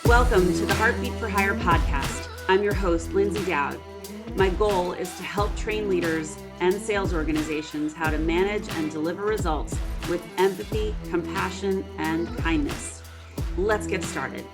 Welcome to the Heartbeat for Hire podcast. I'm your host, Lyndsay Dowd. My goal is to help train leaders and sales organizations how to manage and deliver results with empathy, compassion, and kindness. Let's get started.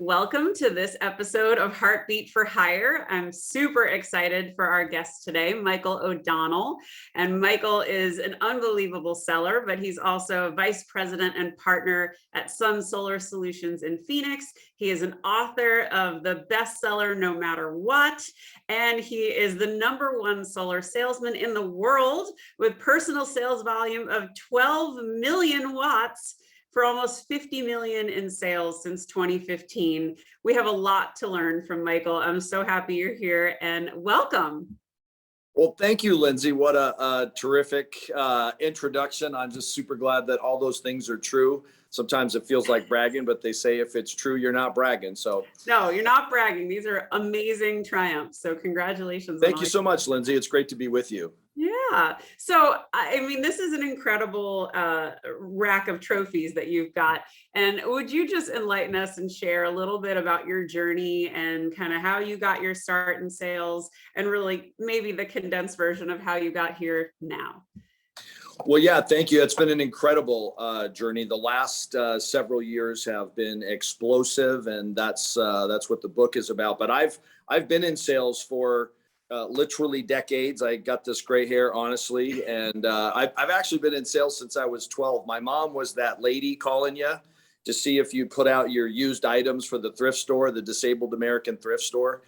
Welcome to this episode of Heartbeat for Hire. I'm super excited for our guest today, Michael O'Donnell. And Michael is an unbelievable seller, but he's also a vice president and partner at Sun Solar Solutions in Phoenix. He is an author of the bestseller No Matter What, and he is the #1 solar salesman in the world with personal sales volume of 12 million watts for almost 50 million in sales since 2015. We have a lot to learn from Michael. I'm so happy you're here and welcome. Well, thank you, Lyndsay. What a terrific introduction. I'm just super glad that all those things are true. Sometimes it feels like bragging, but they say if it's true, you're not bragging. So no, you're not bragging. These are amazing triumphs. So congratulations. Thank you so much, Lyndsay. It's great to be with you. Yeah. So, I mean, this is an incredible rack of trophies that you've got. And would you just enlighten us and share a little bit about your journey and kind of how you got your start in sales and really maybe the condensed version of how you got here now? Well, yeah, thank you. It's been an incredible journey. The last several years have been explosive, and that's what the book is about. But I've been in sales for literally decades. I got this gray hair, honestly, and I've actually been in sales since I was 12. My mom was that lady calling you to see if you put out your used items for the thrift store, the Disabled American Thrift Store.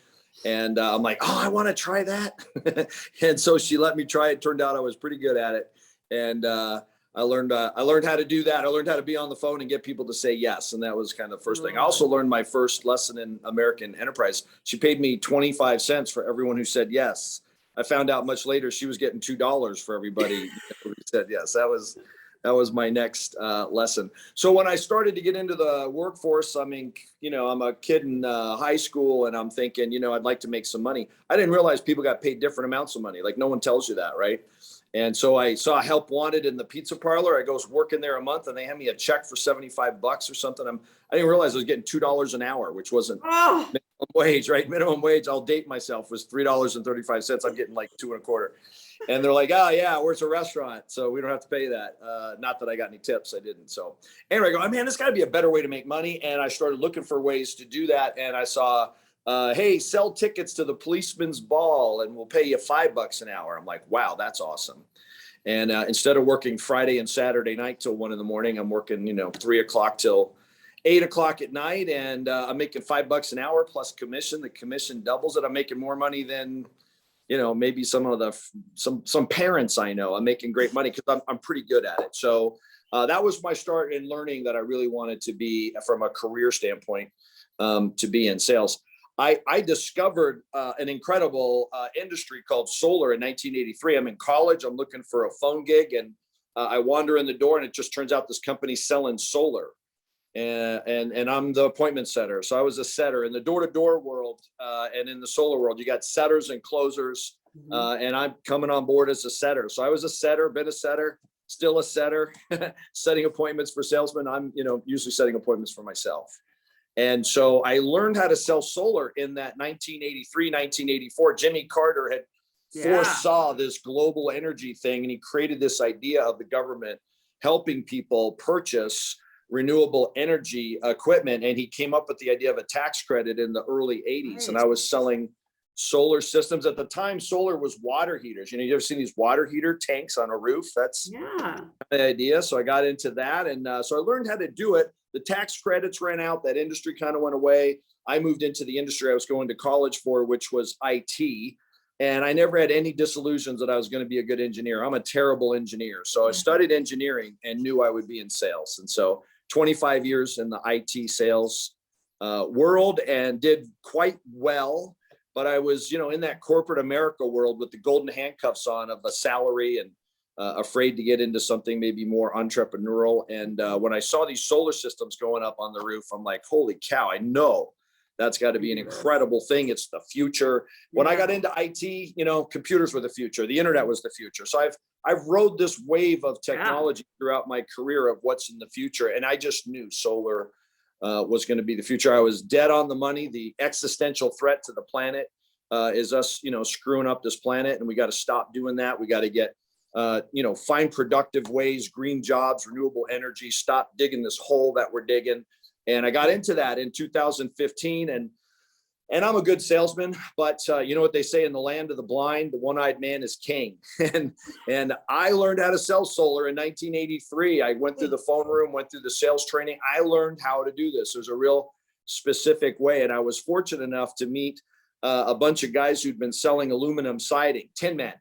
And I'm like, oh, I want to try that. And so she let me try it. Turned out I was pretty good at it. And I learned how to do that. I learned how to be on the phone and get people to say yes. And that was kind of the first thing. I also learned my first lesson in American enterprise. She paid me 25 cents for everyone who said yes. I found out much later she was getting $2 for everybody who said yes. That was my next lesson. So when I started to get into the workforce, I mean, I'm a kid in high school and I'm thinking, I'd like to make some money. I didn't realize people got paid different amounts of money. Like no one tells you that, right? And so I saw Help Wanted in the pizza parlor. I goes work in there a month and they hand me a check for $75 or something. I didn't realize I was getting $2 an hour, which wasn't minimum wage, right? Minimum wage, I'll date myself, was $3.35. I'm getting like $2.25. And they're like, oh yeah, it's a restaurant, so we don't have to pay that. Not that I got any tips, I didn't. So anyway, I go, man, there's gotta be a better way to make money. And I started looking for ways to do that. And I saw, hey, sell tickets to the policeman's ball and we'll pay you $5 an hour. I'm like, wow, that's awesome. And instead of working Friday and Saturday night till 1 a.m, I'm working, 3 o'clock till 8 o'clock at night. And I'm making $5 an hour plus commission. The commission doubles it. I'm making more money than, maybe some parents I know. I'm making great money because I'm pretty good at it. So that was my start in learning that I really wanted to be, from a career standpoint, to be in sales. I discovered an incredible industry called solar in 1983. I'm in college. I'm looking for a phone gig, and I wander in the door, and it just turns out this company's selling solar, and I'm the appointment setter. So I was a setter in the door-to-door world, and in the solar world, you got setters and closers, and I'm coming on board as a setter. So I was a setter, been a setter, still a setter, setting appointments for salesmen. I'm usually setting appointments for myself. And so I learned how to sell solar in that 1983, 1984. Jimmy Carter had foresaw this global energy thing, and he created this idea of the government helping people purchase renewable energy equipment. And he came up with the idea of a tax credit in the early 80s. Right. And I was selling solar systems. At the time, solar was water heaters. You ever seen these water heater tanks on a roof? That's the idea. So I got into that. And so I learned how to do it. The tax credits ran out. That industry kind of went away. I moved into the industry I was going to college for, which was IT. And I never had any disillusions that I was going to be a good engineer. I'm a terrible engineer. So I studied engineering and knew I would be in sales. And so 25 years in the IT sales world, and did quite well. But I was, in that corporate America world with the golden handcuffs on of a salary and afraid to get into something maybe more entrepreneurial. And when I saw these solar systems going up on the roof, I'm like, holy cow, I know that's got to be an incredible thing. It's the future. When I got into IT, computers were the future. The internet was the future. So I've rode this wave of technology throughout my career of what's in the future. And I just knew solar was going to be the future. I was dead on the money. The existential threat to the planet is us, screwing up this planet, and we got to stop doing that. We got to get, find productive ways, green jobs, renewable energy, stop digging this hole that we're digging. And I got into that in 2015, and I'm a good salesman, but you know what they say, in the land of the blind, the one-eyed man is king. and I learned how to sell solar in 1983. I went through the phone room, went through the sales training. I learned how to do this. There's a real specific way. And I was fortunate enough to meet a bunch of guys who'd been selling aluminum siding, Tin Men,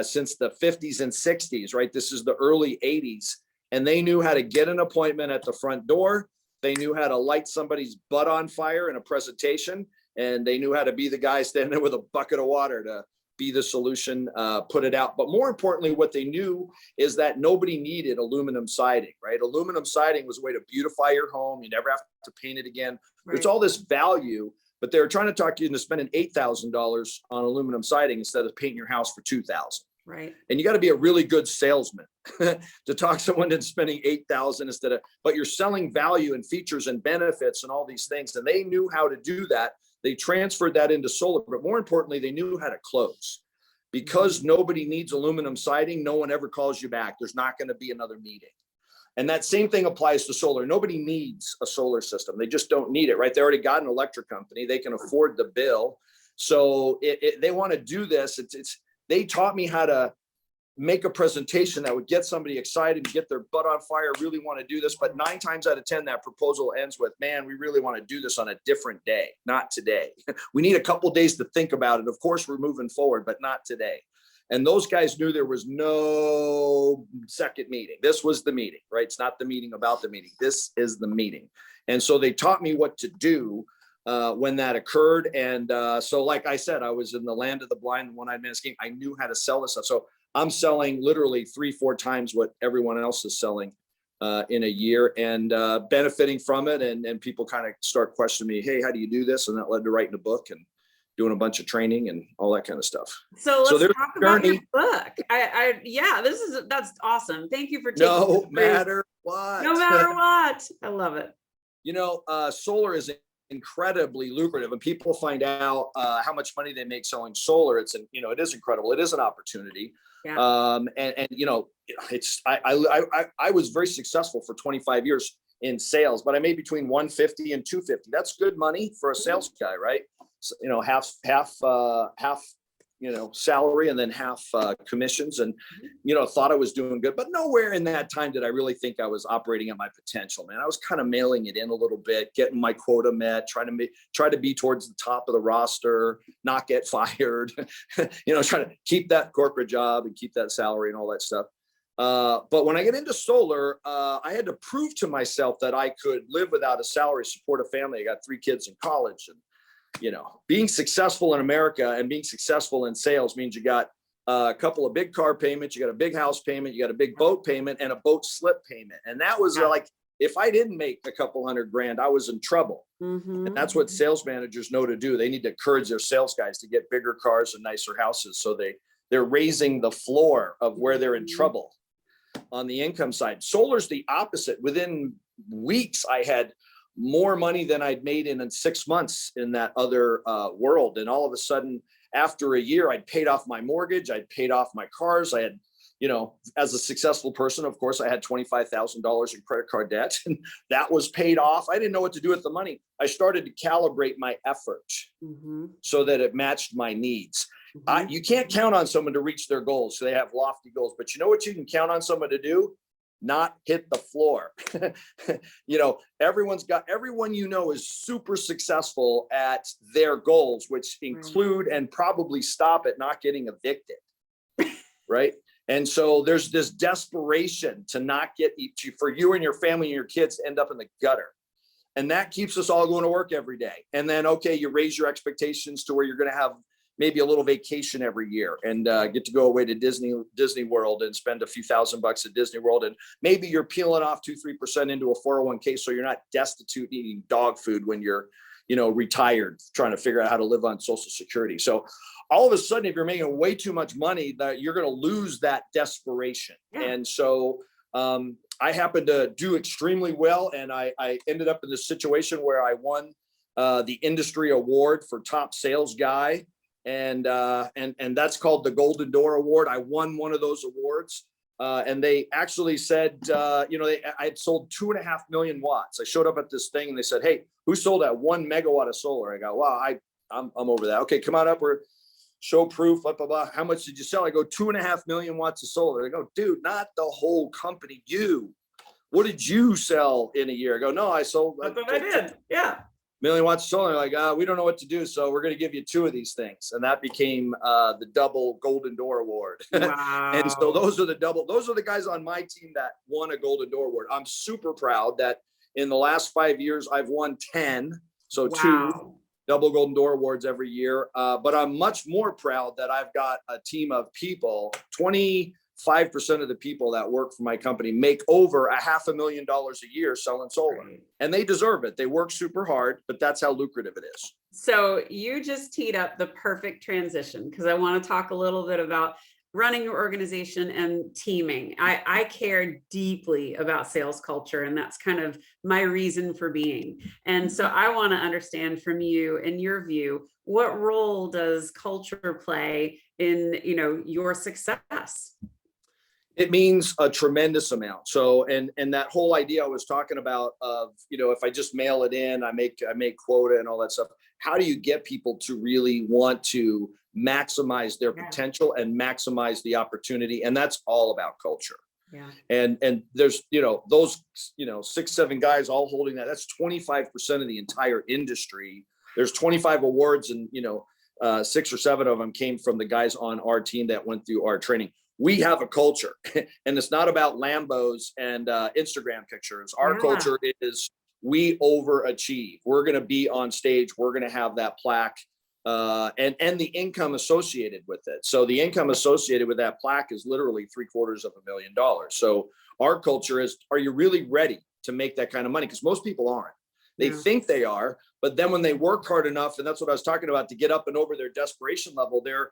since the 50s and 60s, right? This is the early 80s. And they knew how to get an appointment at the front door. They knew how to light somebody's butt on fire in a presentation, and they knew how to be the guy standing there with a bucket of water to be the solution, put it out. But more importantly, what they knew is that nobody needed aluminum siding, right? Aluminum siding was a way to beautify your home. You never have to paint it again. Right. There's all this value, but they were trying to talk you into spending $8,000 on aluminum siding instead of painting your house for $2,000. Right. And you got to be a really good salesman to talk someone into spending $8,000 instead of, but you're selling value and features and benefits and all these things. And they knew how to do that. They transferred that into solar, but more importantly, they knew how to close. Because nobody needs aluminum siding, no one ever calls you back. There's not going to be another meeting. And that same thing applies to solar. Nobody needs a solar system. They just don't need it, right? They already got an electric company. They can afford the bill. So they want to do this. They taught me how to make a presentation that would get somebody excited, get their butt on fire, really want to do this. But 9 times out of 10, that proposal ends with, man, we really want to do this on a different day, not today. We need a couple of days to think about it. Of course, we're moving forward, but not today. And those guys knew there was no second meeting. This was the meeting, right? It's not the meeting about the meeting. This is the meeting. And so they taught me what to do when that occurred. And so, like I said, I was in the land of the blind, the one-eyed man scheme. I knew how to sell this stuff. So I'm selling literally 3-4 times what everyone else is selling in a year, and benefiting from it. And people kind of start questioning me, hey, how do you do this? And that led to writing a book and doing a bunch of training and all that kind of stuff. So let's talk about your book. That's awesome. Thank you for taking No matter what. No matter what. I love it. Solar is incredibly lucrative, and people find out how much money they make selling solar. It is incredible. It is an opportunity. Yeah. I was very successful for 25 years in sales, but I made between 150 and 250. That's good money for a sales guy, right? So, half salary and then half commissions, and thought I was doing good, but nowhere in that time did I really think I was operating at my potential, man. I was kind of mailing it in a little bit, getting my quota met, try to be towards the top of the roster, not get fired, trying to keep that corporate job and keep that salary and all that stuff. But when I get into solar, I had to prove to myself that I could live without a salary, support a family. I got 3 kids in college, and being successful in America and being successful in sales means you got a couple of big car payments, you got a big house payment, you got a big boat payment, and a boat slip payment. And that was like, if I didn't make a couple $100,000, I was in trouble. Mm-hmm. And that's what sales managers know to do. They need to encourage their sales guys to get bigger cars and nicer houses. So they're raising the floor of where they're in trouble on the income side. Solar's the opposite. Within weeks, I had more money than I'd made in 6 months in that other world. And all of a sudden, after a year, I'd paid off my mortgage, I'd paid off my cars. I had, as a successful person, of course, I had $25,000 in credit card debt, and that was paid off. I didn't know what to do with the money. I started to calibrate my effort so that it matched my needs. You can't count on someone to reach their goals. So they have lofty goals, but you know what you can count on someone to do? Not hit the floor. Everyone is super successful at their goals, which include and probably stop at not getting evicted, right? And so there's this desperation to not get for you and your family and your kids to end up in the gutter. And that keeps us all going to work every day. And then, you raise your expectations to where you're going to have maybe a little vacation every year and get to go away to Disney World and spend a few $1,000s at Disney World. And maybe you're peeling off 2-3% into a 401k. So you're not destitute eating dog food when you're, retired, trying to figure out how to live on Social Security. So all of a sudden, if you're making way too much money, that you're going to lose that desperation. Yeah. And so I happened to do extremely well, and I ended up in this situation where I won the industry award for top sales guy, and that's called the Golden Door Award. I won one of those awards, and they actually said, I had sold 2.5 million watts. I showed up at this thing, and they said, "Hey, who sold that 1 megawatt of solar?" I go, "Wow, I'm over that." "Okay, come on up. We're show proof, blah, blah, blah. How much did you sell?" I go, 2.5 million watts of solar. They go, "Dude, not the whole company. You. What did you sell in a year?" I go, "No, I sold." That's what I did. Yeah. Million watts of solar. Like, we don't know what to do, so we're going to give you 2 of these things. And that became the double Golden Door Award. Wow. And so those are the guys on my team that won a Golden Door Award. I'm super proud that in the last 5 years, I've won 10. So Wow. 2 double Golden Door Awards every year. But I'm much more proud that I've got a team of people. 25% of the people that work for my company make over $500,000 a year selling solar. Right. And they deserve it. They work super hard, but that's how lucrative it is. So you just teed up the perfect transition, because I want to talk a little bit about running your organization and teaming. I care deeply about sales culture, and that's kind of my reason for being. And so I want to understand from you, in your view, what role does culture play in, your success? It means a tremendous amount. So, and that whole idea I was talking about of, if I just mail it in, I make quota and all that stuff. How do you get people to really want to maximize their potential and maximize the opportunity? And that's all about culture. Yeah. And there's, those, 6, 7 guys all holding that. That's 25% of the entire industry. There's 25 awards, and, 6 or 7 of them came from the guys on our team that went through our training. We have a culture, and it's not about Lambos and Instagram pictures. Our culture is we overachieve. We're going to be on stage. We're going to have that plaque and the income associated with it. So the income associated with that plaque is literally $750,000. So our culture is, are you really ready to make that kind of money? Because most people aren't. They think they are, but then when they work hard enough, and that's what I was talking about, to get up and over their desperation level, their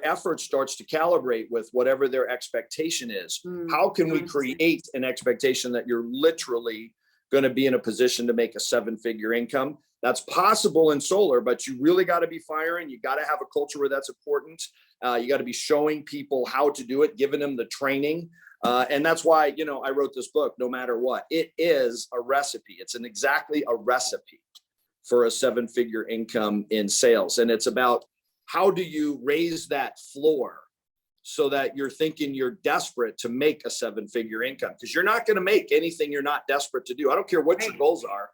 effort starts to calibrate with whatever their expectation is. How can we create an expectation that you're literally going to be in a position to make a 7-figure income? That's possible in solar, but you really got to be firing. You got to have a culture where that's important. You got to be showing people how to do it, giving them the training. And that's why, I wrote this book, No Matter What. It is a recipe. It's exactly a recipe for a 7-figure income in sales. And it's about, how do you raise that floor so that you're thinking you're desperate to make a 7-figure income? Because you're not going to make anything you're not desperate to do. I don't care what your goals are.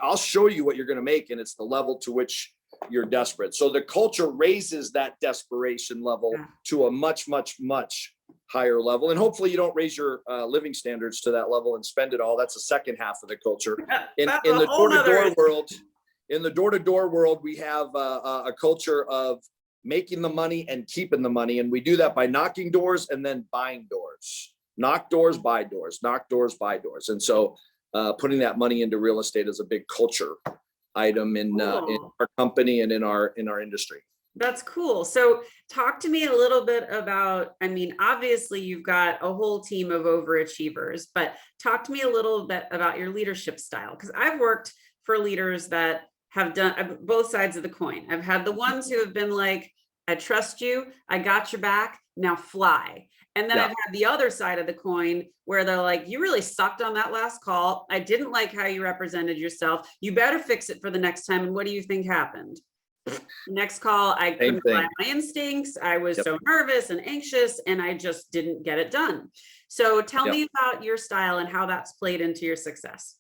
I'll show you what you're going to make, and it's the level to which you're desperate. So the culture raises that desperation level to a much, much, much higher level. And hopefully you don't raise your living standards to that level and spend it all. That's the second half of the culture. In the door-to-door world, in the door-to-door world, we have a culture of making the money and keeping the money. And we do that by knocking doors and then buying doors. Knock doors, buy doors, knock doors, buy doors. And so putting that money into real estate is a big culture item in our company and in our industry. That's cool. So talk to me a little bit about, obviously you've got a whole team of overachievers, but talk to me a little bit about your leadership style. Because I've worked for leaders that have done both sides of the coin. I've had the ones who have been like, I trust you, I got your back, now fly. And then I've had the other side of the coin where they're like, you really sucked on that last call. I didn't like how you represented yourself. You better fix it for the next time. And what do you think happened? Next call, I couldn't rely on my instincts. I was so nervous and anxious, and I just didn't get it done. So tell me about your style and how that's played into your success.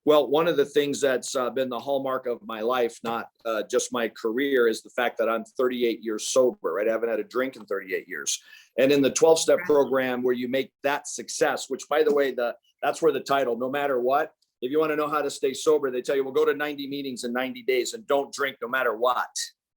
Well, one of the things that's been the hallmark of my life, not just my career, is the fact that I'm 38 years sober, right? I haven't had a drink in 38 years. And in the 12-step program where you make that success, which, by the way, that's where the title, No Matter What, if you want to know how to stay sober, they tell you, well, go to 90 meetings in 90 days and don't drink no matter what,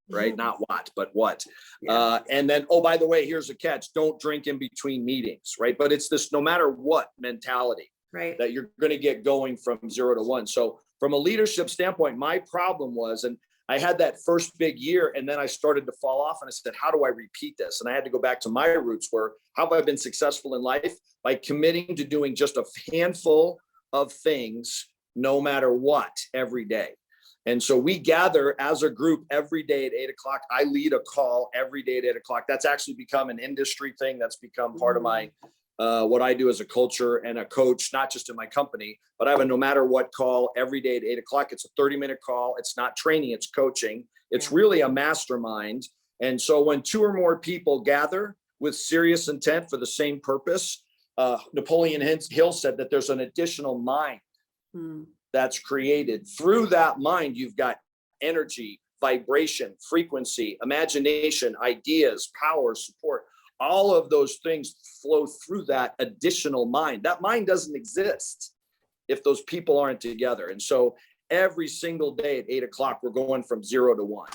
right? Not what, but what. And then, oh, by the way, here's a catch. Don't drink in between meetings, right? But it's this no matter what mentality. Right. That you're going to get going from 0 to 1. So from a leadership standpoint, my problem was, and I had that first big year, and then I started to fall off, and I said, how do I repeat this? And I had to go back to my roots where, how have I been successful in life? By committing to doing just a handful of things, no matter what, every day. And so we gather as a group every day at 8 o'clock. I lead a call every day at 8 o'clock. That's actually become an industry thing. That's become part of my, what I do as a culture and a coach, not just in my company, but I have a no matter what call every day at 8 o'clock. It's a 30-minute call. It's not training, it's coaching. It's really a mastermind. And so when two or more people gather with serious intent for the same purpose, Napoleon Hill said that there's an additional mind that's created. Through that mind, you've got energy, vibration, frequency, imagination, ideas, power, support. All of those things flow through that additional mind. That mind doesn't exist if those people aren't together. And so every single day at 8 o'clock, we're going from 0 to 1.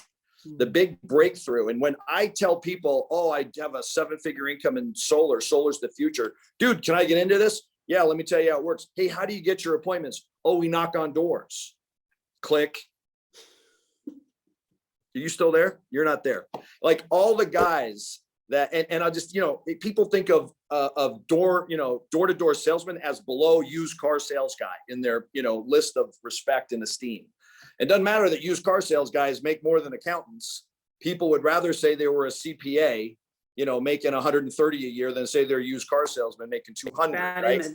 The big breakthrough. And when I tell people, oh, I have a 7-figure income in solar's the future. Dude, can I get into this? Yeah, let me tell you how it works. Hey, how do you get your appointments? Oh, we knock on doors. Click. Are you still there? You're not there. Like all the guys that, and I'll just, people think of door-to-door salesman as below used car sales guy in their, list of respect and esteem. It doesn't matter that used car sales guys make more than accountants. People would rather say they were a CPA, making 130 a year than say they're a used car salesman making 200, right?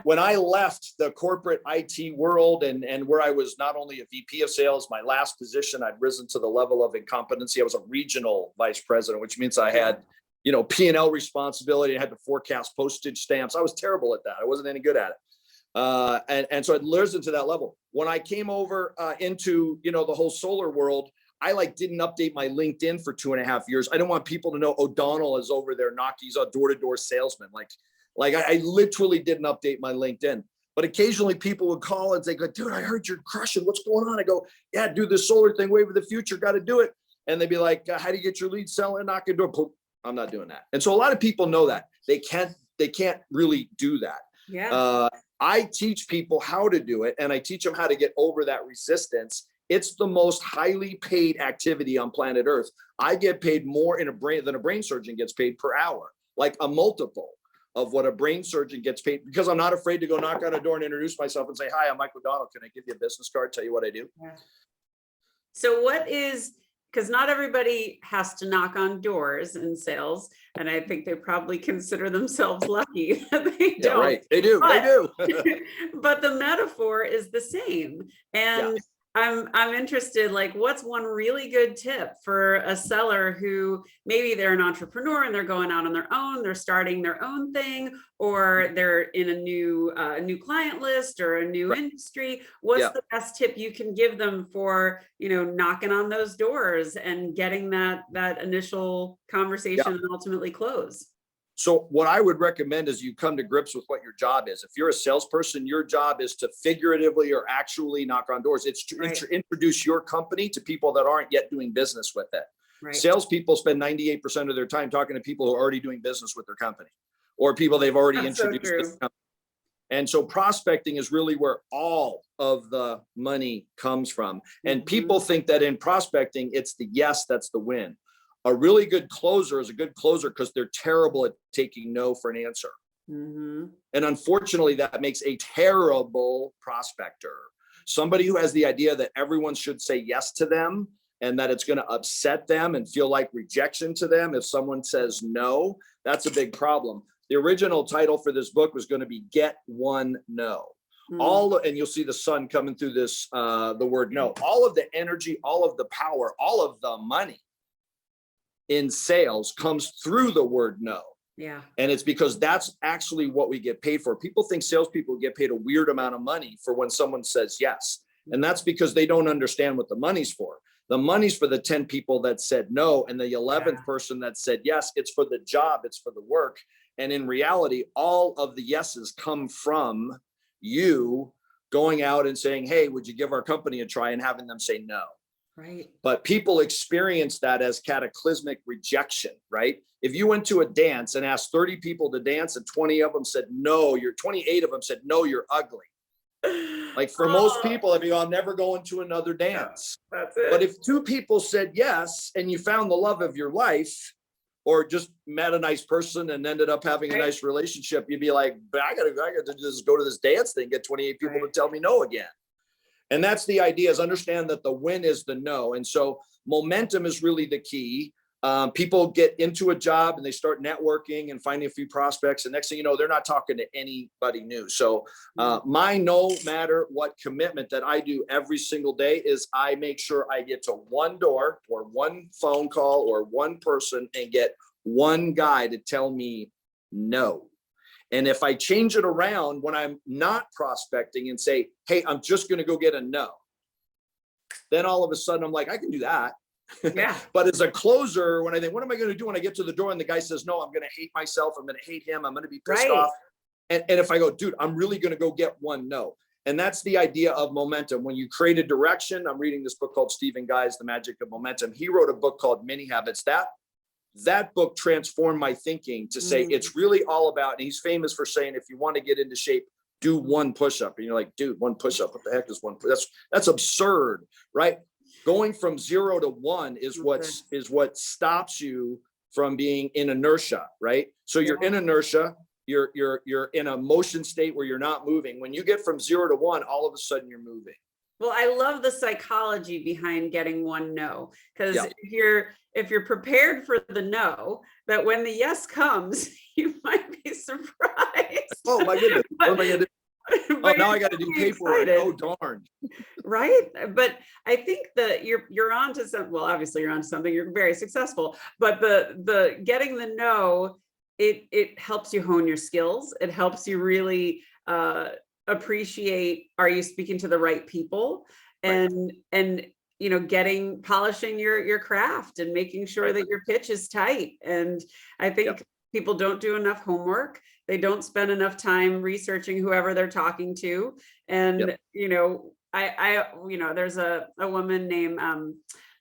When I left the corporate IT world and where I was not only a VP of sales, my last position, I'd risen to the level of incompetency. I was a regional vice president, which means I had, P&L responsibility. I had to forecast postage stamps. I was terrible at that. I wasn't any good at it. And so I'd risen to that level. When I came over into, the whole solar world, I didn't update my LinkedIn for 2.5 years. I didn't want people to know O'Donnell is over there knocking. He's a door-to-door salesman. I literally didn't update my LinkedIn. But occasionally people would call and say, dude, I heard you're crushing. What's going on? I go, yeah, do this solar thing, way for the future, got to do it. And they'd be like, how do you get your lead selling? Knock your door. Poop. I'm not doing that. And so a lot of people know that they can't really do that. Yeah. I teach people how to do it, and I teach them how to get over that resistance. It's the most highly paid activity on planet Earth. I get paid more than a brain surgeon gets paid per hour, like a multiple of what a brain surgeon gets paid, because I'm not afraid to go knock on a door and introduce myself and say, hi, I'm Mike O'Donnell. Can I give you a business card? Tell you what I do. Yeah. So because not everybody has to knock on doors in sales. And I think they probably consider themselves lucky that they don't. Yeah, right. They do. But the metaphor is the same. And I'm interested, what's one really good tip for a seller who maybe they're an entrepreneur and they're going out on their own, they're starting their own thing, or they're in a new client list or a new industry. What's the best tip you can give them for, knocking on those doors and getting that initial conversation and ultimately close? So what I would recommend is you come to grips with what your job is. If you're a salesperson, your job is to figuratively or actually knock on doors. It's to introduce your company to people that aren't yet doing business with it. Right. Salespeople spend 98% of their time talking to people who are already doing business with their company or people they've already introduced to the company. And so prospecting is really where all of the money comes from. And people think that in prospecting, it's the yes, that's the win. A really good closer is a good closer because they're terrible at taking no for an answer. And unfortunately, that makes a terrible prospector. Somebody who has the idea that everyone should say yes to them and that it's going to upset them and feel like rejection to them if someone says no, that's a big problem. The original title for this book was going to be Get One No. And you'll see the sun coming through this, the word no. All of the energy, all of the power, all of the money in sales comes through the word no. Yeah. And it's because that's actually what we get paid for. People think salespeople get paid a weird amount of money for when someone says yes. And that's because they don't understand what the money's for. The money's for the 10 people that said no. And the 11th person that said yes, it's for the job, it's for the work. And in reality, all of the yeses come from you going out and saying, hey, would you give our company a try, and having them say no. Right. But people experience that as cataclysmic rejection, right? If you went to a dance and asked 30 people to dance and 20 of them said, no, 28 of them said, no, you're ugly. Like for most people, I mean, I'm never going to another dance. That's it. But if two people said yes, and you found the love of your life, or just met a nice person and ended up having a nice relationship, you'd be like, but I gotta just go to this dance thing, get 28 people to tell me no again. And that's the idea, is understand that the win is the no. And so momentum is really the key. People get into a job and they start networking and finding a few prospects. And next thing you know, they're not talking to anybody new. So my no matter what commitment that I do every single day is I make sure I get to one door or one phone call or one person and get one guy to tell me no. And if I change it around when I'm not prospecting and say, hey, I'm just going to go get a no, then all of a sudden I'm like, I can do that. Yeah. But as a closer, when I think, what am I going to do when I get to the door and the guy says, no, I'm going to hate myself. I'm going to hate him. I'm going to be pissed off. And if I go, dude, I'm really going to go get one no. And that's the idea of momentum. When you create a direction, I'm reading this book called Stephen Guy's The Magic of Momentum. He wrote a book called Mini Habits. That book transformed my thinking to say it's really all about, and he's famous for saying, if you want to get into shape, do one push-up. And you're like, dude, one push-up, what the heck is one? That's absurd, right? Going from 0 to 1 is what stops you from being in inertia, right? So you're in inertia, you're in a motion state where you're not moving. When you get from 0 to 1, all of a sudden you're moving. Well, I love the psychology behind getting one no, because if you're prepared for the no, that when the yes comes, you might be surprised. Oh my goodness. What am I gonna do? Oh, now I got to do paperwork. Oh, darn. Right. But I think that you're onto something. Well, obviously you're onto something. You're very successful, but the getting the no, it helps you hone your skills. It helps you really appreciate, are you speaking to the right people? And you know, polishing your craft and making sure that your pitch is tight. And I think people don't do enough homework. They don't spend enough time researching whoever they're talking to. And, you know, there's a woman named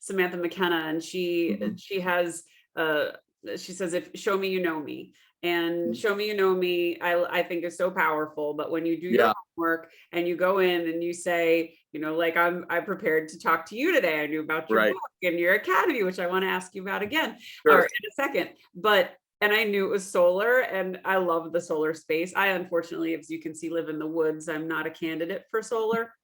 Samantha McKenna, and she has, she says, if show me, you know me. And show me, you know me, I think is so powerful. But when you do your homework and you go in and you say, you know, like I prepared to talk to you today. I knew about your book and your academy, which I want to ask you about again or in a second. And I knew it was solar, and I love the solar space. I, unfortunately, as you can see, live in the woods. I'm not a candidate for solar.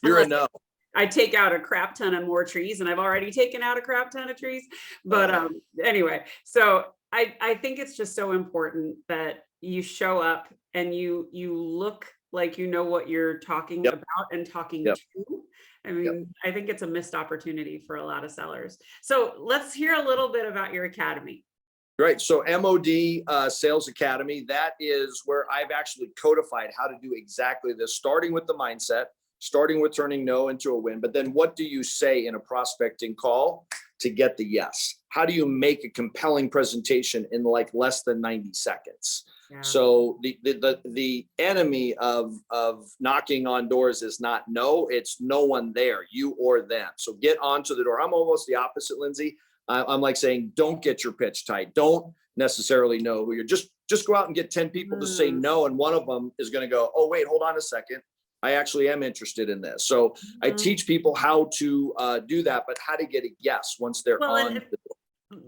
You're a no. I take out a crap ton of more trees, and I've already taken out a crap ton of trees. But anyway, so I think it's just so important that you show up and you look like you know what you're talking about and talking to. I mean, I think it's a missed opportunity for a lot of sellers. So let's hear a little bit about your academy. Right. So MOD Sales Academy, that is where I've actually codified how to do exactly this, starting with the mindset, starting with turning no into a win. But then what do you say in a prospecting call to get the yes? How do you make a compelling presentation in like less than 90 seconds? So the enemy of knocking on doors is not no, it's no one there, you or them. So get onto the door. I'm almost the opposite, Lyndsay. I'm like saying, don't get your pitch tight. Don't necessarily know who you're just go out and get 10 people to say no. And one of them is going to go, oh, wait, hold on a second. I actually am interested in this. So I teach people how to do that, but how to get a yes once they're on.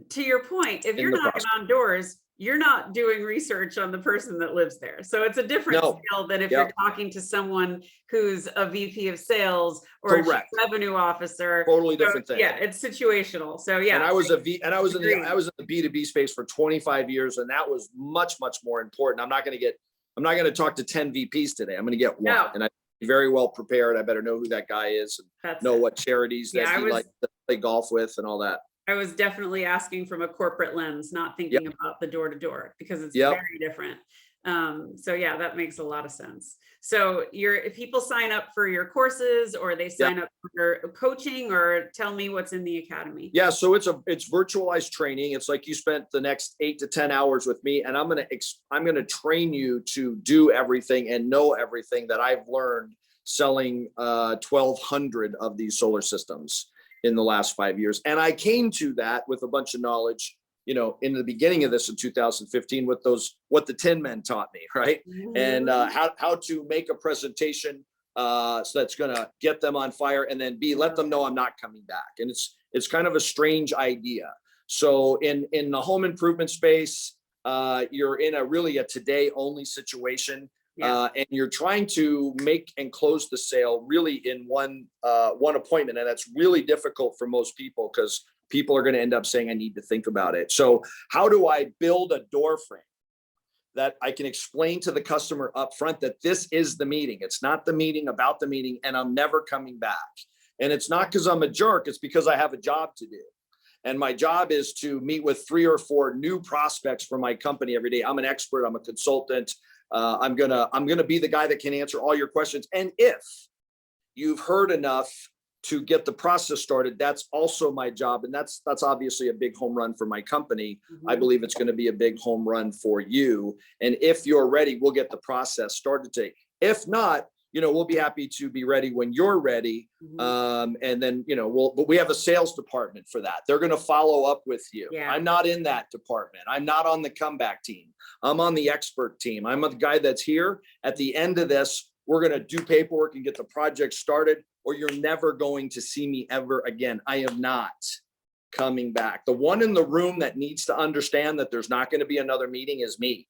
To your point, if you're knocking on doors, you're not doing research on the person that lives there. So it's a different skill than if you're talking to someone who's a VP of sales or a revenue officer. Totally different thing. Yeah, it's situational. So yeah. And I was in the B2B space for 25 years, and that was much more important. I'm not going to talk to 10 VPs today. I'm going to get one, and I'm very well prepared. I better know who that guy is and know what charities that he likes to play golf with and all that. I was definitely asking from a corporate lens, not thinking about the door to door, because it's very different. So yeah, that makes a lot of sense. So if people sign up for your courses or they sign up for your coaching, or tell me what's in the academy. Yeah. So it's virtualized training. It's like you spent the next 8 to 10 hours with me, and I'm going to train you to do everything and know everything that I've learned selling 1,200 of these solar systems in the last 5 years. And I came to that with a bunch of knowledge, you know, in the beginning of this in 2015 with what the Tin Men taught me, right? And how to make a presentation So that's going to get them on fire. And then B, let them know I'm not coming back. And it's kind of a strange idea. So in the home improvement space, you're in a today only situation. And you're trying to make and close the sale really in one appointment. And that's really difficult for most people because people are going to end up saying, I need to think about it. So how do I build a door frame that I can explain to the customer up front that this is the meeting? It's not the meeting about the meeting, and I'm never coming back. And it's not because I'm a jerk. It's because I have a job to do. And my job is to meet with 3 or 4 new prospects for my company every day. I'm an expert. I'm a consultant. I'm gonna be the guy that can answer all your questions. And if you've heard enough to get the process started, that's also my job. And that's obviously a big home run for my company. Mm-hmm. I believe it's going to be a big home run for you. And if you're ready, we'll get the process started today. If not, we'll be happy to be ready when you're ready. Mm-hmm. And then, but we have a sales department for that. They're going to follow up with you. Yeah. I'm not in that department. I'm not on the comeback team. I'm on the expert team. I'm the guy that's here. At the end of this, we're going to do paperwork and get the project started, or you're never going to see me ever again. I am not coming back. The one in the room that needs to understand that there's not going to be another meeting is me.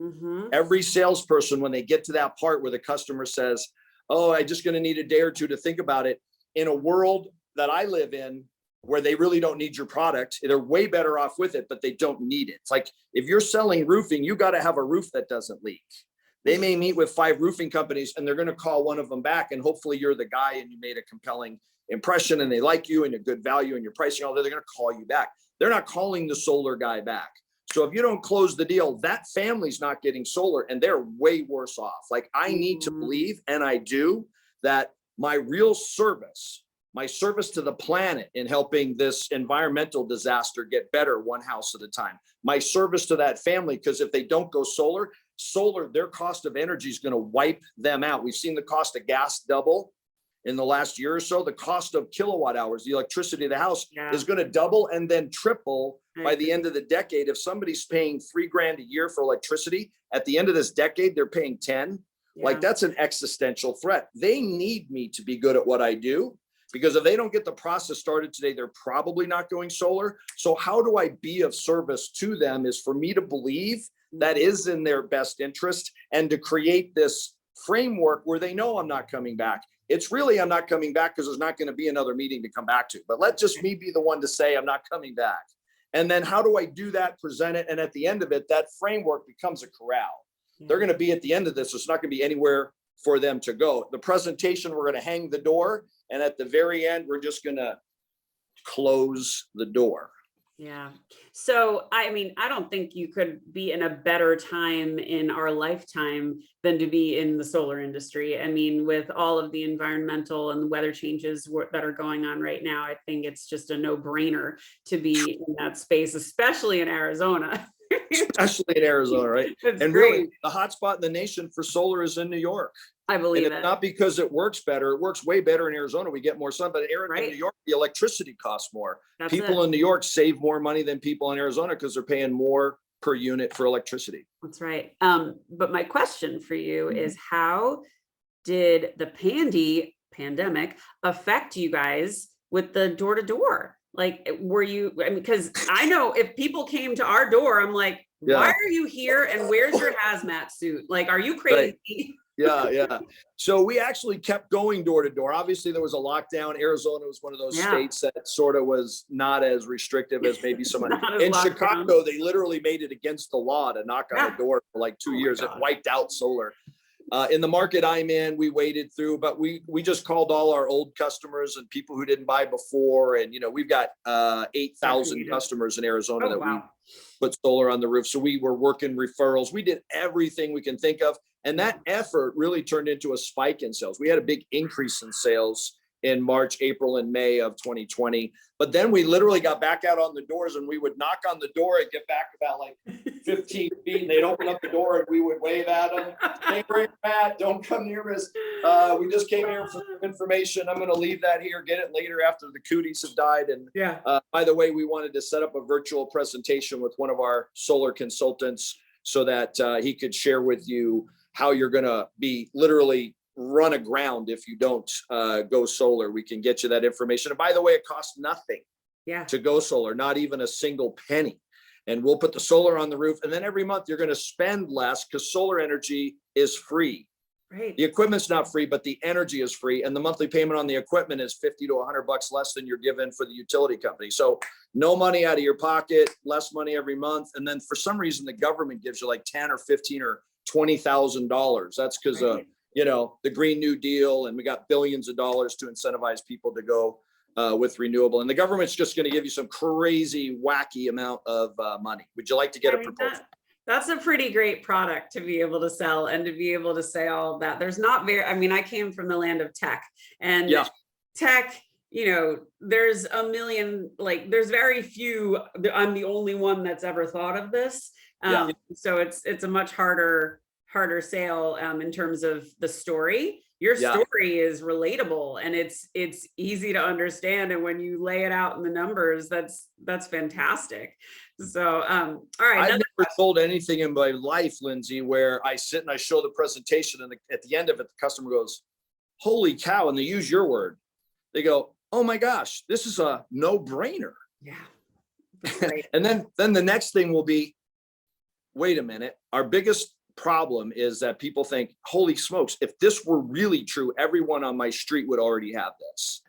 Mm-hmm. Every salesperson, when they get to that part where the customer says, oh, I'm just going to need a day or two to think about it, in a world that I live in where they really don't need your product, they're way better off with it, but they don't need it. It's like if you're selling roofing, you got to have a roof that doesn't leak. They may meet with 5 roofing companies and they're going to call one of them back, and hopefully you're the guy and you made a compelling impression and they like you and a good value and your pricing, all that, they're going to call you back. They're not calling the solar guy back. So if you don't close the deal, that family's not getting solar and they're way worse off. Like I need to believe, and I do, that my real service, my service to the planet in helping this environmental disaster get better one house at a time, my service to that family, because if they don't go solar, their cost of energy is going to wipe them out. We've seen the cost of gas double in the last year or so. The cost of kilowatt hours, the electricity of the house, is going to double and then triple by the end of the decade. If somebody's paying $3,000 a year for electricity, at the end of this decade, they're paying 10. Like that's an existential threat. They need me to be good at what I do, because if they don't get the process started today, they're probably not going solar. So how do I be of service to them is for me to believe that is in their best interest, and to create this framework where they know I'm not coming back. It's really, I'm not coming back because there's not going to be another meeting to come back to, but let just me be the one to say I'm not coming back. And then how do I do that, present it? And at the end of it, that framework becomes a corral. They're going to be at the end of this. There's not going to be anywhere for them to go. The presentation, we're going to hang the door. And at the very end, we're just going to close the door. Yeah. So, I mean, I don't think you could be in a better time in our lifetime than to be in the solar industry. I mean, with all of the environmental and the weather changes that are going on right now, I think it's just a no-brainer to be in that space, especially in Arizona. Especially in Arizona, right? That's and great. Really, the hotspot in the nation for solar is in New York. I believe and it's not because it works better. It works way better in Arizona. We get more sun, but in New York, the electricity costs more. People in New York save more money than people in Arizona because they're paying more per unit for electricity. That's right. But my question for you is, how did the pandemic affect you guys with the door-to-door? Like, were you, I mean, because I know if people came to our door, I'm like, why are you here? And where's your hazmat suit? Like, are you crazy? Right. Yeah. So we actually kept going door to door. Obviously, there was a lockdown. Arizona was one of those states that sort of was not as restrictive as maybe some. In Chicago, they literally made it against the law to knock on the door for like 2 years. It wiped out solar. In the market I'm in, we waded through, but we just called all our old customers and people who didn't buy before. And, we've got 8,000 customers in Arizona we put solar on the roof. So we were working referrals. We did everything we can think of. And that effort really turned into a spike in sales. We had a big increase in sales in March, April, and May of 2020. But then we literally got back out on the doors, and we would knock on the door and get back about like 15 feet. And they'd open up the door and we would wave at them. Hey, Matt, don't come near us. We just came here for some information. I'm going to leave that here. Get it later after the cooties have died. And by the way, we wanted to set up a virtual presentation with one of our solar consultants so that he could share with you how you're going to be literally run aground if you don't go solar. We can get you that information. And by the way, it costs nothing to go solar, not even a single penny. And we'll put the solar on the roof. And then every month you're going to spend less because solar energy is free. Right. The equipment's not free, but the energy is free. And the monthly payment on the equipment is 50 to $100 less than you're given for the utility company. So no money out of your pocket, less money every month. And then for some reason, the government gives you like 10 or 15 or $20,000. That's because of, the Green New Deal. And we got billions of dollars to incentivize people to go with renewable. And the government's just going to give you some crazy, wacky amount of money. Would you like to get a proposal? That's a pretty great product to be able to sell and to be able to say all of that. There's not very, I mean, I came from the land of tech, and tech, there's a million, like there's very few, I'm the only one that's ever thought of this. So it's a much harder sale in terms of the story. Your story is relatable and it's easy to understand. And when you lay it out in the numbers, that's fantastic. So, all right. I've never sold anything in my life, Lyndsay, where I sit and I show the presentation and at the end of it, the customer goes, holy cow. And they use your word. They go, oh my gosh, this is a no-brainer. Yeah. And then the next thing will be, wait a minute. Our biggest problem is that people think, holy smokes, if this were really true, everyone on my street would already have this.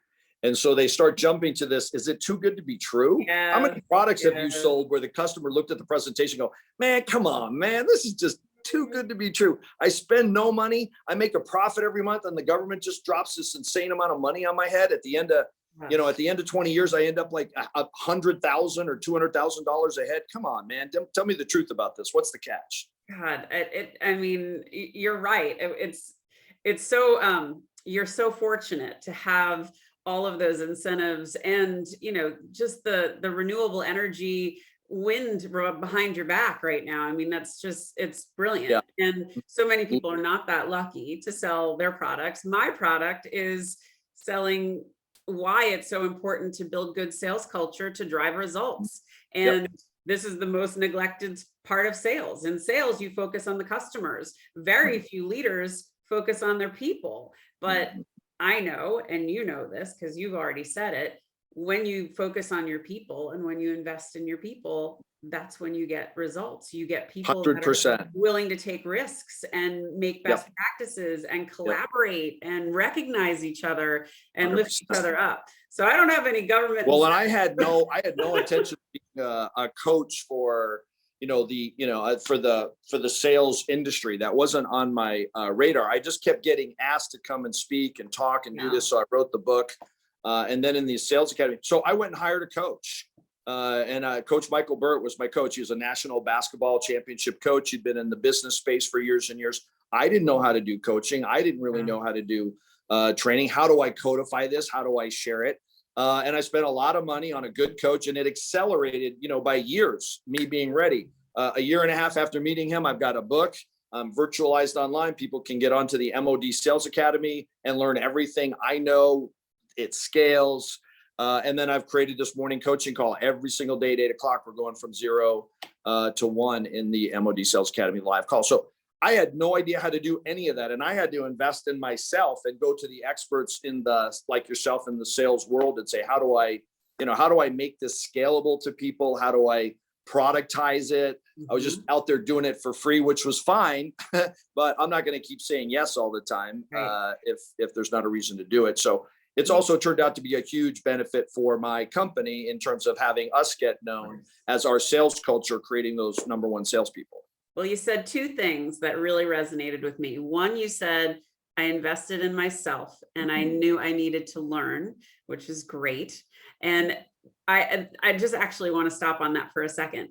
And so they start jumping to this. Is it too good to be true? How many products have you sold where the customer looked at the presentation and go, man, come on, man, this is just too good to be true. I spend no money. I make a profit every month and the government just drops this insane amount of money on my head. At the end of, at the end of 20 years, I end up like $100,000 or $200,000 a head. Come on, man. Tell me the truth about this. What's the catch? God, I mean, you're right. It's so, you're so fortunate to have all of those incentives and, just the renewable energy wind behind your back right now. I mean, it's brilliant. And so many people are not that lucky to sell their products. My product is selling why it's so important to build good sales culture to drive results. And this is the most neglected part of sales. In sales, you focus on the customers. Very few leaders focus on their people. But I know, and you know this because you've already said it, when you focus on your people and when you invest in your people, that's when you get results. You get people 100%. That are willing to take risks and make best practices and collaborate and recognize each other and 100%. Lift each other up. So I don't have any government. Well, and I had no intention of being a coach for, for the sales industry. That wasn't on my radar. I just kept getting asked to come and speak and talk and do this. So I wrote the book. And then in the sales academy. So I went and hired a coach. Coach Michael Burt was my coach. He was a national basketball championship coach. He'd been in the business space for years and years. I didn't know how to do coaching. I didn't really know how to do training. How do I codify this? How do I share it? And I spent a lot of money on a good coach, and it accelerated, by years, me being ready. A year and a half after meeting him, I've got a book. Virtualized online. People can get onto the MOD Sales Academy and learn everything I know. It scales. And then I've created this morning coaching call every single day at 8 o'clock. We're going from 0 to 1 in the MOD Sales Academy live call. So I had no idea how to do any of that. And I had to invest in myself and go to the experts like yourself in the sales world and say, how do I make this scalable to people? How do I productize it? I was just out there doing it for free, which was fine, but I'm not going to keep saying yes all the time if there's not a reason to do it. So it's also turned out to be a huge benefit for my company in terms of having us get known as our sales culture, creating those number one salespeople. Well, you said two things that really resonated with me. One, you said, I invested in myself and I knew I needed to learn, which is great. And I just actually want to stop on that for a second.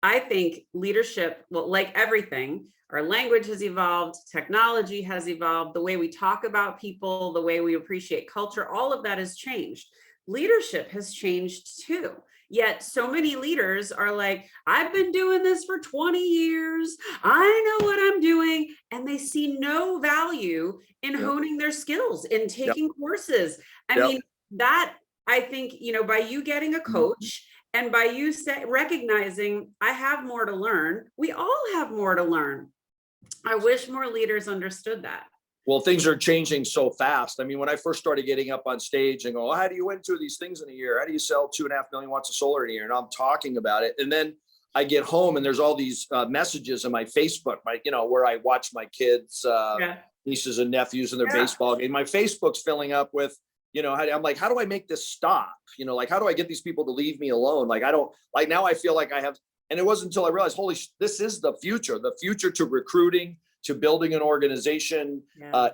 I think leadership, well, like everything, our language has evolved, technology has evolved, the way we talk about people, the way we appreciate culture, all of that has changed. Leadership has changed too. Yet so many leaders are like, I've been doing this for 20 years. I know what I'm doing. And they see no value in honing their skills, in taking courses. I mean, that I think, by you getting a coach and by you recognizing I have more to learn, we all have more to learn. I wish more leaders understood that. Well, things are changing so fast. I mean, when I first started getting up on stage and go, how do you win 2 of these things in a year? How do you sell 2.5 million watts of solar in a year? And I'm talking about it. And then I get home and there's all these messages on my Facebook, where I watch my kids, nieces and nephews in their baseball game. My Facebook's filling up with, I'm like, how do I make this stop? Like, how do I get these people to leave me alone? Like, now I feel like I have, and it wasn't until I realized, this is the future to recruiting, to building an organization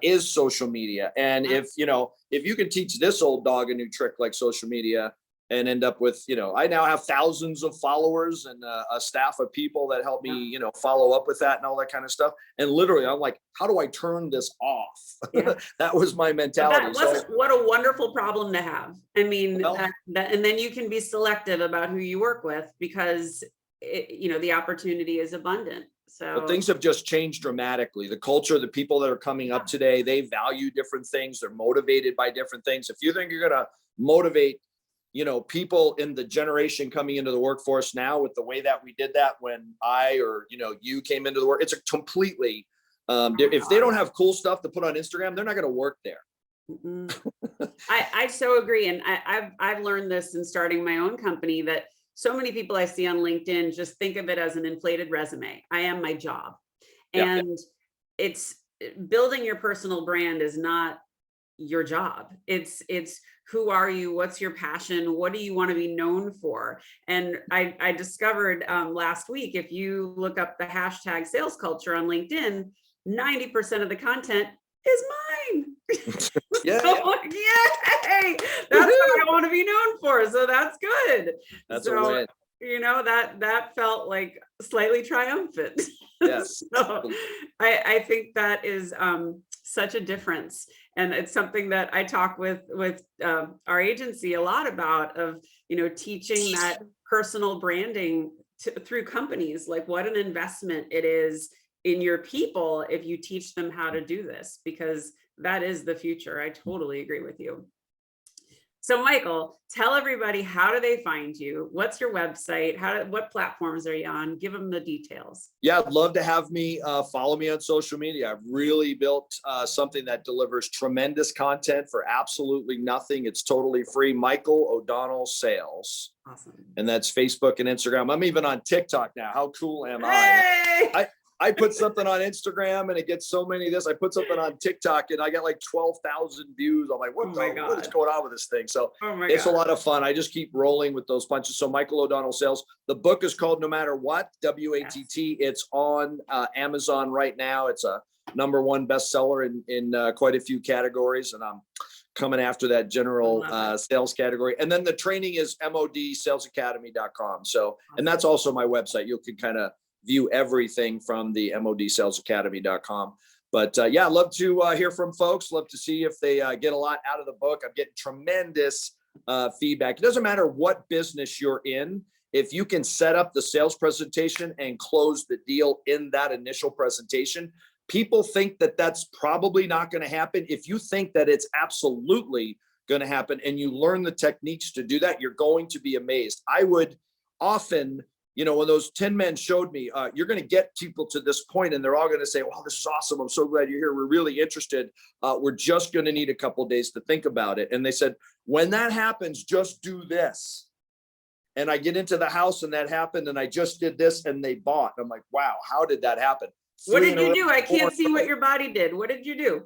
is social media. And if you can teach this old dog a new trick like social media and end up with, I now have thousands of followers and a staff of people that help me, follow up with that and all that kind of stuff. And literally I'm like, how do I turn this off? Yeah. That was my mentality. What a wonderful problem to have. I mean, and then you can be selective about who you work with because the opportunity is abundant. So things have just changed dramatically. The culture, the people that are coming up today, they value different things. They're motivated by different things. If you think you're going to motivate, people in the generation coming into the workforce now with the way that we did that when you came into the work, it's a completely, if they don't have cool stuff to put on Instagram, they're not going to work there. I so agree. And I've learned this in starting my own company that so many people I see on LinkedIn just think of it as an inflated resume. I am my job. And it's building your personal brand is not your job. It's who are you? What's your passion? What do you want to be known for? And I discovered last week, if you look up the hashtag sales culture on LinkedIn, 90% of the content is mine. Yay! That's what I want to be known for. So that's good. That's a win. That felt like slightly triumphant. Yes. So I think that is such a difference. And it's something that I talk with our agency a lot about of, teaching that personal branding through companies, like what an investment it is in your people if you teach them how to do this, because that is the future. I totally agree with you. So Michael, tell everybody, how do they find you? What's your website? What platforms are you on? Give them the details. Yeah, I'd love to have me follow me on social media. I've really built something that delivers tremendous content for absolutely nothing. It's totally free. Michael O'Donnell Sales. Awesome. And that's Facebook and Instagram. I'm even on TikTok now. How cool am Hey! I put something on Instagram and it gets so many of this. I put something on TikTok and I got like 12,000 views. I'm like, what is going on with this thing? So it's a lot of fun. I just keep rolling with those punches. So Michael O'Donnell Sales. The book is called No Matter What, WATT. It's on Amazon right now. It's a #1 bestseller in quite a few categories. And I'm coming after that general sales category. And then the training is modsalesacademy.com. So, and that's also my website. You can kind of view everything from the modsalesacademy.com. But I'd love to hear from folks. Love to see if they get a lot out of the book. I'm getting tremendous feedback. It doesn't matter what business you're in. If you can set up the sales presentation and close the deal in that initial presentation, people think that that's probably not going to happen. If you think that it's absolutely going to happen and you learn the techniques to do that, you're going to be amazed. I would often, when those 10 men showed me, you're going to get people to this point and they're all going to say, wow, this is awesome. I'm so glad you're here. We're really interested. We're just going to need a couple of days to think about it. And they said, when that happens, just do this. And I get into the house and that happened. And I just did this and they bought. I'm like, wow, how did that happen? What did you do? I can't see what your body did. What did you do?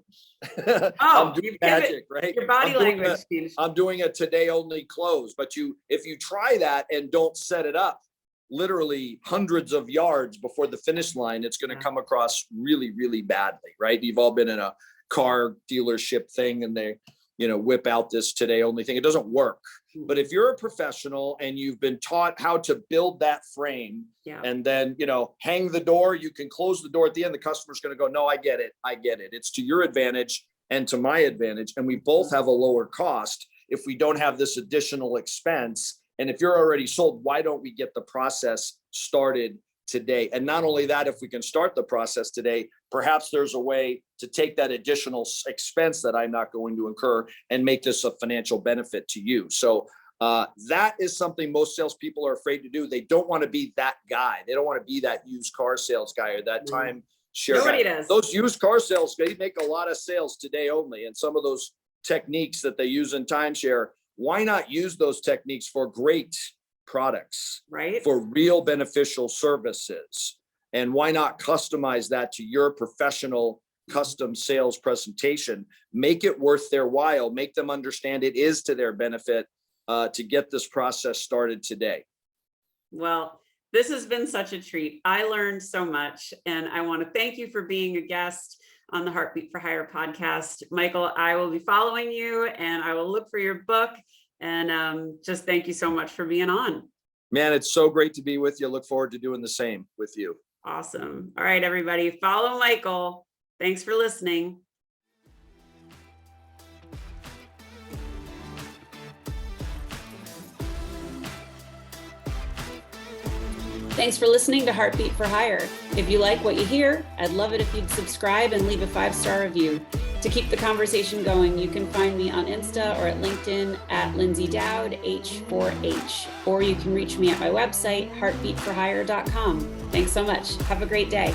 I'm doing magic, right? Your body language. I'm doing a today only close. But if you try that and don't set it up, literally hundreds of yards before the finish line, it's going to come across really, really badly, right? You've all been in a car dealership thing and they, whip out this today only thing. It doesn't work. But if you're a professional and you've been taught how to build that frame and then, hang the door, you can close the door at the end. The customer's going to go, no, I get it. I get it. It's to your advantage and to my advantage. And we both have a lower cost if we don't have this additional expense. And if you're already sold, why don't we get the process started today? And not only that, if we can start the process today, perhaps there's a way to take that additional expense that I'm not going to incur and make this a financial benefit to you. So that is something most salespeople are afraid to do. They don't want to be that guy. They don't want to be that used car sales guy or that time share Nobody that. does. Those used car sales, they make a lot of sales today only. And some of those techniques that they use in timeshare, why not use those techniques for great products, right? For real beneficial services? And why not customize that to your professional custom sales presentation? Make it worth their while, make them understand it is to their benefit to get this process started today. Well, this has been such a treat. I learned so much, and I want to thank you for being a guest on the Heartbeat for Hire podcast. Michael, I will be following you and I will look for your book, and just thank you so much for being on. Man, it's so great to be with you. Look forward to doing the same with you. Awesome. All right, everybody, follow Michael. Thanks for listening. Thanks for listening to Heartbeat for Hire. If you like what you hear, I'd love it if you'd subscribe and leave a 5-star review. To keep the conversation going, you can find me on Insta or at LinkedIn at Lyndsay Dowd, H4H, or you can reach me at my website, heartbeatforhire.com. Thanks so much. Have a great day.